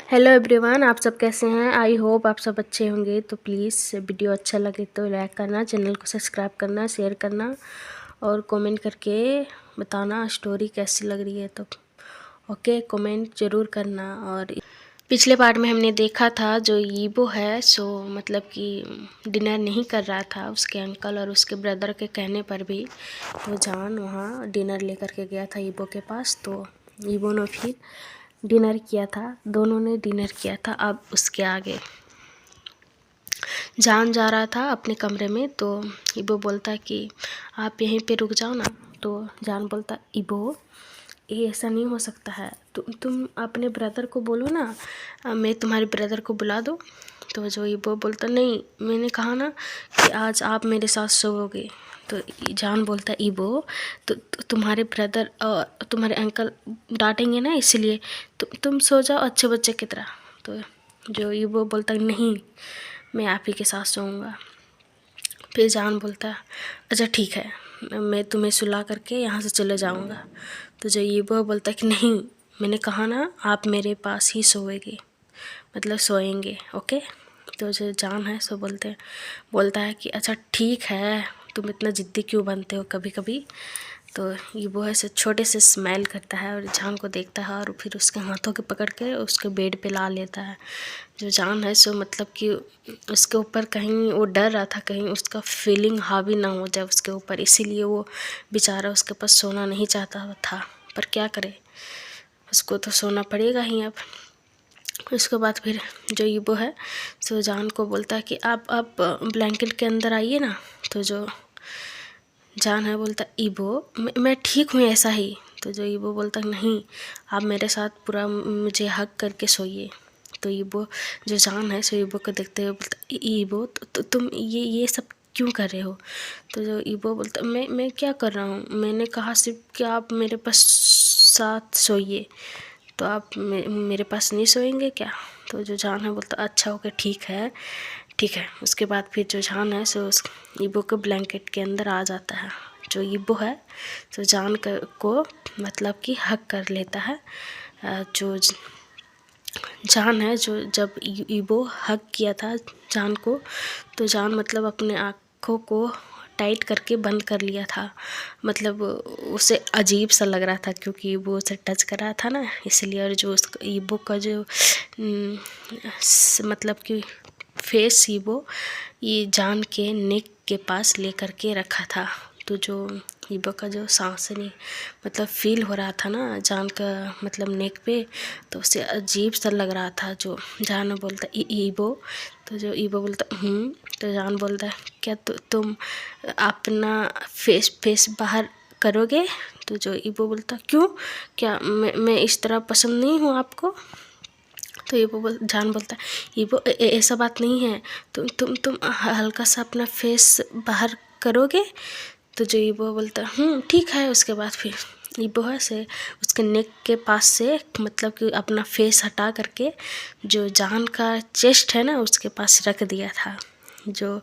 Hello everyone, आप सब कैसे हैं। आई होप आप सब अच्छे होंगे। तो प्लीज़ वीडियो अच्छा लगे तो लाइक करना, चैनल को सब्सक्राइब करना, शेयर करना और कमेंट करके बताना स्टोरी कैसी लग रही है। तो ओके, कमेंट ज़रूर करना। और पिछले पार्ट में हमने देखा था जो ईबो है सो मतलब कि डिनर नहीं कर रहा था उसके अंकल और उसके ब्रदर के कहने पर भी। तो जान वहाँ डिनर लेकर के गया था ईबो के पास। तो ईबो ने फिर डिनर किया था, दोनों ने डिनर किया था। अब उसके आगे जान जा रहा था अपने कमरे में। तो ईबो बोलता कि आप यहीं पे रुक जाओ ना। तो जान बोलता ईबो ये ऐसा नहीं हो सकता है, तुम अपने ब्रदर को बोलो ना, मैं तुम्हारे ब्रदर को बुला दूँ। तो जो ईबो बोलता नहीं, मैंने कहा ना कि आज आप मेरे साथ सोओगे। तो जान बोलता ईबो तो तुम्हारे ब्रदर और तुम्हारे अंकल डांटेंगे ना, इसलिए तुम सो जाओ अच्छे बच्चे की तरह। तो जो ईबो बोलता नहीं, मैं आप ही के साथ सोऊंगा। फिर जान बोलता अच्छा ठीक है, मैं तुम्हें सुला करके यहाँ से चले जाऊँगा। तो जो ईबो बोलता कि नहीं, मैंने कहा ना आप मेरे पास ही सोएंगे, मतलब सोएंगे। ओके। तो जो जान है सो बोलता है कि अच्छा ठीक है, तुम इतना ज़िद्दी क्यों बनते हो कभी कभी। तो ईबो है से छोटे से स्माइल करता है और जान को देखता है और फिर उसके हाथों के पकड़ के उसके बेड पे ला लेता है। जो जान है सो मतलब कि उसके ऊपर कहीं वो डर रहा था कहीं उसका फीलिंग हावी ना हो जाए उसके ऊपर, इसीलिए वो बेचारा उसके पास सोना नहीं चाहता था। पर क्या करे, उसको तो सोना पड़ेगा ही अब। उसके बाद फिर जो ईबो है सो जान को बोलता है कि आप ब्लैंकेट के अंदर आइए ना। तो जो जान है बोलता ईबो मैं ठीक हूँ ऐसा ही। तो जो ईबो बोलता नहीं, आप मेरे साथ पूरा मुझे हक करके सोइए। तो ईबो जो जान है सो ईबो को देखते हुए बोलता ईबो तो तुम ये सब क्यों कर रहे हो। तो जो ईबो बोलता मैं क्या कर रहा हूँ, मैंने कहा सिर्फ कि आप मेरे पास साथ सोइए, तो आप मेरे पास नहीं सोएंगे क्या। तो जो जान है बोलता अच्छा ओके ठीक है ठीक है। उसके बाद फिर जो जान है सो उस ईबो के ब्लैंकेट के अंदर आ जाता है। जो ईबो है तो जान को मतलब कि हक कर लेता है। जो जान है जो जब ईबो हक किया था जान को, तो जान मतलब अपने आँखों को टाइट करके बंद कर लिया था। मतलब उसे अजीब सा लग रहा था क्योंकि वो उसे टच कर रहा था ना, इसलिए। और जो उस ईबो का जो मतलब कि फेस ईबो ये जान के नेक के पास लेकर के रखा था। तो जो ईबो का जो सांस नहीं मतलब फील हो रहा था ना जान का मतलब नेक पे, तो उसे अजीब सा लग रहा था। जो जान बोलता ईबो, तो जो ईबो बोलता तो जान बोलता है क्या तुम अपना फेस बाहर करोगे। तो जो ईबो बोलता क्यों, क्या मैं इस तरह पसंद नहीं हूँ आपको। तो जान बोलता ईबो ऐसा बात नहीं है, तुम हल्का सा अपना फेस बाहर करोगे। तो जो ईबो बोलता ठीक है। उसके बाद फिर ईबो है से उसके नेक के पास से मतलब कि अपना फेस हटा करके जो जान का चेस्ट है ना उसके पास रख दिया था। जो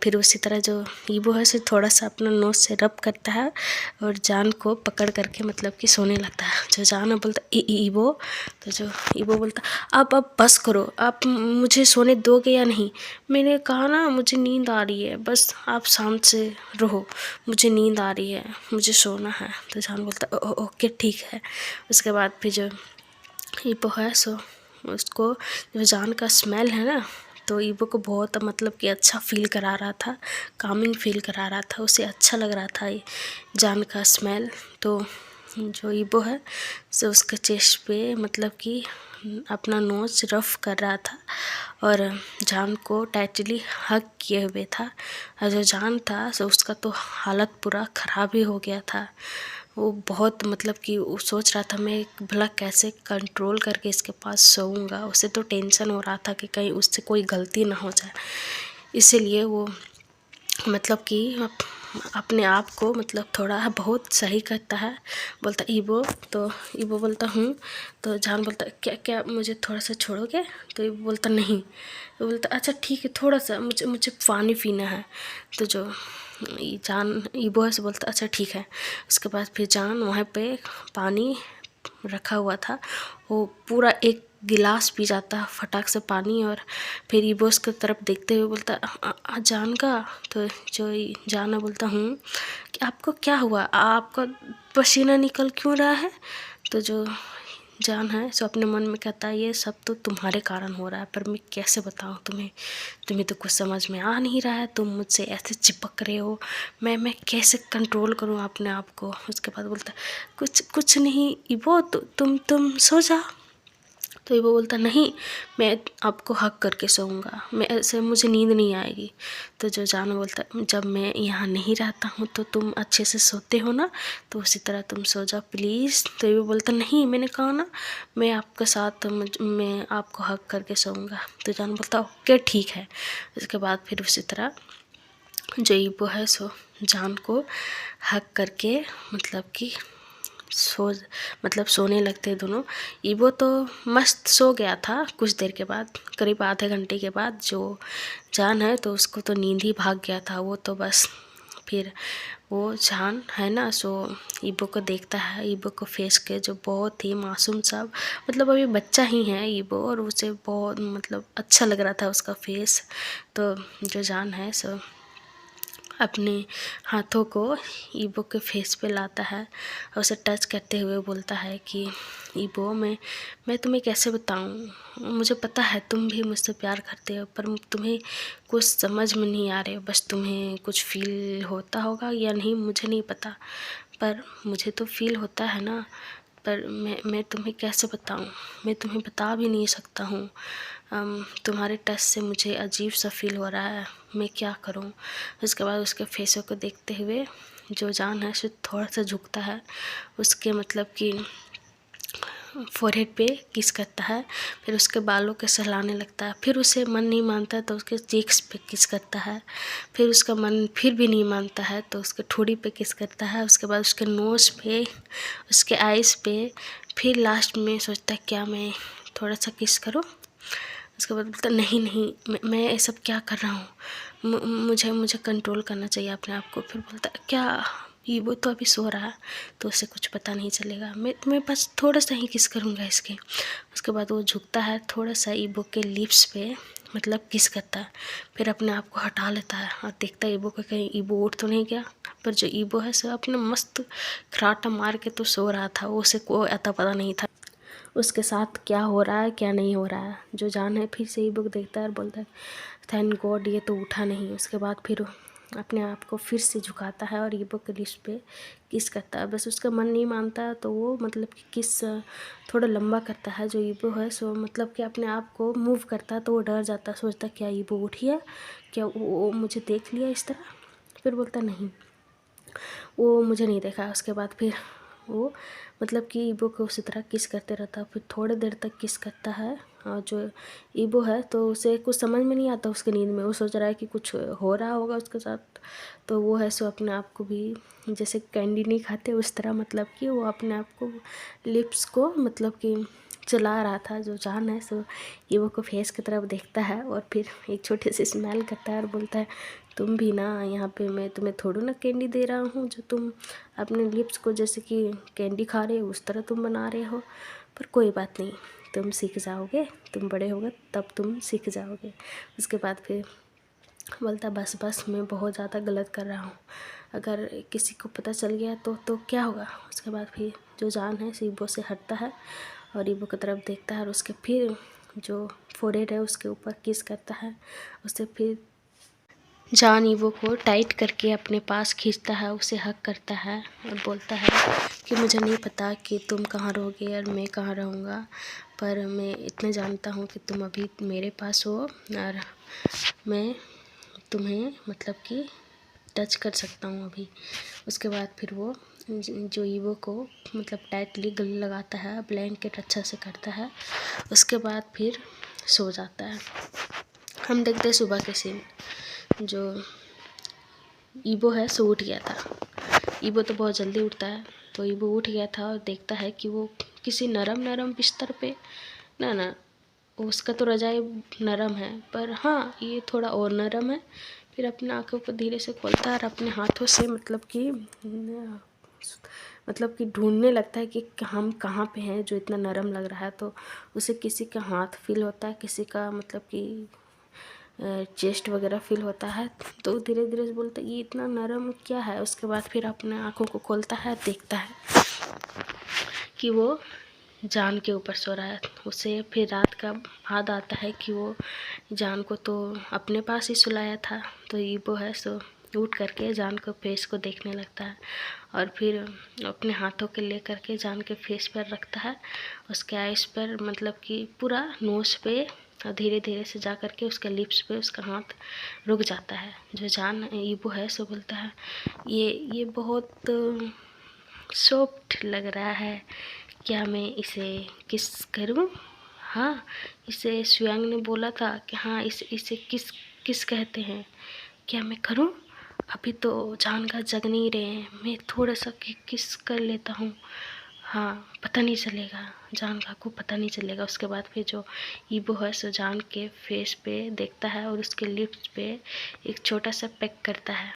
फिर उसी तरह जो ईबो है से थोड़ा सा अपना नोज से रब करता है और जान को पकड़ करके मतलब कि सोने लगता है। जो जान बोलता ईबो, तो जो ईबो बोलता अब बस करो, आप मुझे सोने दोगे या नहीं। मैंने कहा ना मुझे नींद आ रही है, बस आप शांत से रहो, मुझे नींद आ रही है, मुझे सोना है। तो जान बोलता ओके ठीक है। उसके बाद फिर जो ईबो है सो उसको जो जान का स्मेल है ना, तो ईबो को बहुत मतलब कि अच्छा फील करा रहा था, कामिंग फील करा रहा था, उसे अच्छा लग रहा था ये जान का स्मेल। तो जो ईबो है सो उसके चेस्ट पे मतलब कि अपना नोज रफ कर रहा था और जान को टाइटली हग किए हुए था। और जो जान था सो उसका तो हालत पूरा ख़राब ही हो गया था। वो बहुत मतलब कि वो सोच रहा था मैं भला कैसे कंट्रोल करके इसके पास सोऊंगा। उसे तो टेंशन हो रहा था कि कहीं उससे कोई गलती ना हो जाए, इसीलिए वो मतलब कि अपने आप को मतलब थोड़ा बहुत सही करता है। बोलता ईबो, तो ईबो बोलता तो जान बोलता क्या क्या मुझे थोड़ा सा छोड़ोगे। तो ईबो बोलता नहीं। वो बोलता अच्छा ठीक है, थोड़ा सा मुझे मुझे पानी पीना है। तो जो जान ईबो से बोलता अच्छा ठीक है। उसके बाद फिर जान वहाँ पे पानी रखा हुआ था, वो पूरा एक गिलास पी जाता है फटाक से पानी, और फिर ईबो उसकी तरफ देखते हुए बोलता जान का। तो जो जान बोलता हूँ कि आपको क्या हुआ, आपका पसीना निकल क्यों रहा है। तो जो जान है सो अपने मन में कहता है ये सब तो तुम्हारे कारण हो रहा है, पर मैं कैसे बताऊँ तुम्हें, तुम्हें तो कुछ समझ में आ नहीं रहा है, तुम मुझसे ऐसे चिपक रहे हो, मैं कैसे कंट्रोल करूँ अपने आप को। उसके बाद बोलता कुछ नहीं ईबो, तुम सो जा। तो वो बोलता नहीं, मैं आपको हक करके सोऊंगा, मैं ऐसे मुझे नींद नहीं आएगी। तो जो जान बोलता जब मैं यहाँ नहीं रहता हूँ तो तुम अच्छे से सोते हो ना, तो उसी तरह तुम सो जाओ प्लीज़। तो वो बोलता नहीं, मैंने कहा ना मैं आपके साथ मैं आपको हक करके सोऊंगा। तो जान बोलता ओके ठीक है। उसके बाद फिर उसी तरह जो ईबो है सो जान को हक करके मतलब कि सोने लगते दोनों। ईबो तो मस्त सो गया था। कुछ देर के बाद, करीब आधे घंटे के बाद, जो जान है तो उसको तो नींद ही भाग गया था। वो तो बस फिर वो जान है ना सो ईबो को देखता है, ईबो को फेस के जो बहुत ही मासूम सा, मतलब अभी बच्चा ही है ईबो, और उसे बहुत मतलब अच्छा लग रहा था उसका फेस। तो जो जान है सो अपने हाथों को ईबो के फेस पे लाता है और उसे टच करते हुए बोलता है कि ईबो मैं तुम्हें कैसे बताऊं, मुझे पता है तुम भी मुझसे प्यार करते हो, पर तुम्हें कुछ समझ में नहीं आ रहे हो, बस तुम्हें कुछ फील होता होगा या नहीं मुझे नहीं पता, पर मुझे तो फील होता है ना। पर मैं तुम्हें कैसे बताऊं, मैं तुम्हें बता भी नहीं सकता हूँ। तुम्हारे टच से मुझे अजीब सा फील हो रहा है, मैं क्या करूं। उसके बाद उसके फेसों को देखते हुए जो जान है उसे थोड़ा सा झुकता है, उसके मतलब कि फोरहेड पे किस करता है, फिर उसके बालों के सहलाने लगता है। फिर उसे मन नहीं मानता है तो उसके चीक्स पे किस करता है। फिर उसका मन फिर भी नहीं मानता है तो उसके ठोड़ी पे किस करता है। उसके बाद उसके नोज़ पे, उसके आइज़ पे, फिर लास्ट में सोचता है क्या मैं थोड़ा सा किस करूँ। उसके बाद बोलता नहीं नहीं, मैं ये सब क्या कर रहा हूँ, मुझे कंट्रोल करना चाहिए अपने आप को। फिर बोलता क्या ईबो तो अभी सो रहा है तो उसे कुछ पता नहीं चलेगा, मैं बस थोड़ा सा ही किस करूँगा इसके। उसके बाद वो झुकता है थोड़ा सा ईबो के लिप्स पे, मतलब किस करता है, फिर अपने आप को हटा लेता है और देखता है ईबो को कहीं ईबो उठ तो नहीं गया। पर जो ईबो है सो अपने मस्त खराटा मार के तो सो रहा था, उसे कोई अता पता नहीं था उसके साथ क्या हो रहा है क्या नहीं हो रहा है। जो जान है फिर से ही बुक देखता है और बोलता है थैंक गॉड ये तो उठा नहीं। उसके बाद फिर अपने आप को फिर से झुकाता है और ईबो के लिप्स पे किस करता है। बस उसका मन नहीं मानता है तो वो मतलब कि किस थोड़ा लंबा करता है। जो ईबो है सो मतलब कि अपने आप को मूव करता है तो वो डर जाता है, सोचता क्या ईबो उठी है क्या, वो मुझे देख लिया इस तरह। फिर बोलता नहीं वो मुझे नहीं देखा। उसके बाद फिर वो मतलब कि ईबो को उसी तरह किस करते रहता है। फिर थोड़ी देर तक किस करता है और जो ईबो है तो उसे कुछ समझ में नहीं आता उसके नींद में, वो सोच रहा है कि कुछ हो रहा होगा उसके साथ। तो वो है सो अपने आप को भी जैसे कैंडी नहीं खाते उस तरह मतलब कि वो अपने आप को लिप्स को मतलब कि चला रहा था। जो जान है सो ईबो को फेस की तरफ देखता है और फिर एक छोटे से स्माइल करता है और बोलता है तुम भी ना, यहाँ पे मैं तुम्हें थोड़ा ना कैंडी दे रहा हूँ जो तुम अपने लिप्स को जैसे कि कैंडी खा रहे हो उस तरह तुम बना रहे हो। पर कोई बात नहीं, तुम सीख जाओगे, तुम बड़े होगे तब तुम सीख जाओगे। उसके बाद फिर बोलता बस बस मैं बहुत ज़्यादा गलत कर रहा हूँ, अगर किसी को पता चल गया तो क्या होगा। उसके बाद फिर जो जान है ईबो से हटता है और ईबो की तरफ देखता है और उसके फिर जो फोरहेड है उसके ऊपर किस करता है। उससे फिर जान ईबो को टाइट करके अपने पास खींचता है, उसे हक करता है और बोलता है कि मुझे नहीं पता कि तुम कहाँ रहोगे और मैं कहाँ रहूँगा, पर मैं इतना जानता हूँ कि तुम अभी मेरे पास हो और मैं तुम्हें मतलब कि टच कर सकता हूँ अभी। उसके बाद फिर वो जो ईबो को मतलब टाइटली गले लगाता है, ब्लैंकेट अच्छा से करता है। उसके बाद फिर सो जाता है। हम देखते हैं सुबह के सीन। जो ईबो है सो उठ गया था। ईबो तो बहुत जल्दी उठता है, तो ईबो उठ गया था और देखता है कि वो किसी नरम बिस्तर पे ना उसका तो रजाई नरम है पर हाँ ये थोड़ा और नरम है। फिर अपने आँखों को धीरे से खोलता है और अपने हाथों से मतलब कि मतलब कि ढूंढने लगता है कि हम कहाँ पे हैं जो इतना नरम लग रहा है। तो उसे किसी का हाथ फील होता है, किसी का मतलब कि चेस्ट वगैरह फील होता है। तो धीरे धीरे से बोलता है ये इतना नरम क्या है। उसके बाद फिर अपने आँखों को खोलता है, देखता है कि वो जान के ऊपर सो रहा है। उसे फिर रात का याद आता है कि वो जान को तो अपने पास ही सुलाया था। तो ईबो है सो उठ करके जान को फेस को देखने लगता है और फिर अपने हाथों के ले करके जान के फेस पर रखता है, उसके आइस पर, मतलब कि पूरा नोज पे, और धीरे धीरे से जा करके उसके लिप्स पे उसका हाथ रुक जाता है। जो जान ईबो है सो बोलता है ये बहुत सॉफ्ट लग रहा है, क्या मैं इसे किस करूं? हाँ, इसे सुयांग ने बोला था कि हाँ इसे किस किस कहते हैं, क्या मैं करूं? अभी तो जान का जग नहीं रहे हैं, मैं थोड़ा सा किस कर लेता हूँ। हाँ, पता नहीं चलेगा, जान का को पता नहीं चलेगा। उसके बाद फिर जो ईबो है सो जान के फेस पे देखता है और उसके लिप्स पे एक छोटा सा पेक करता है।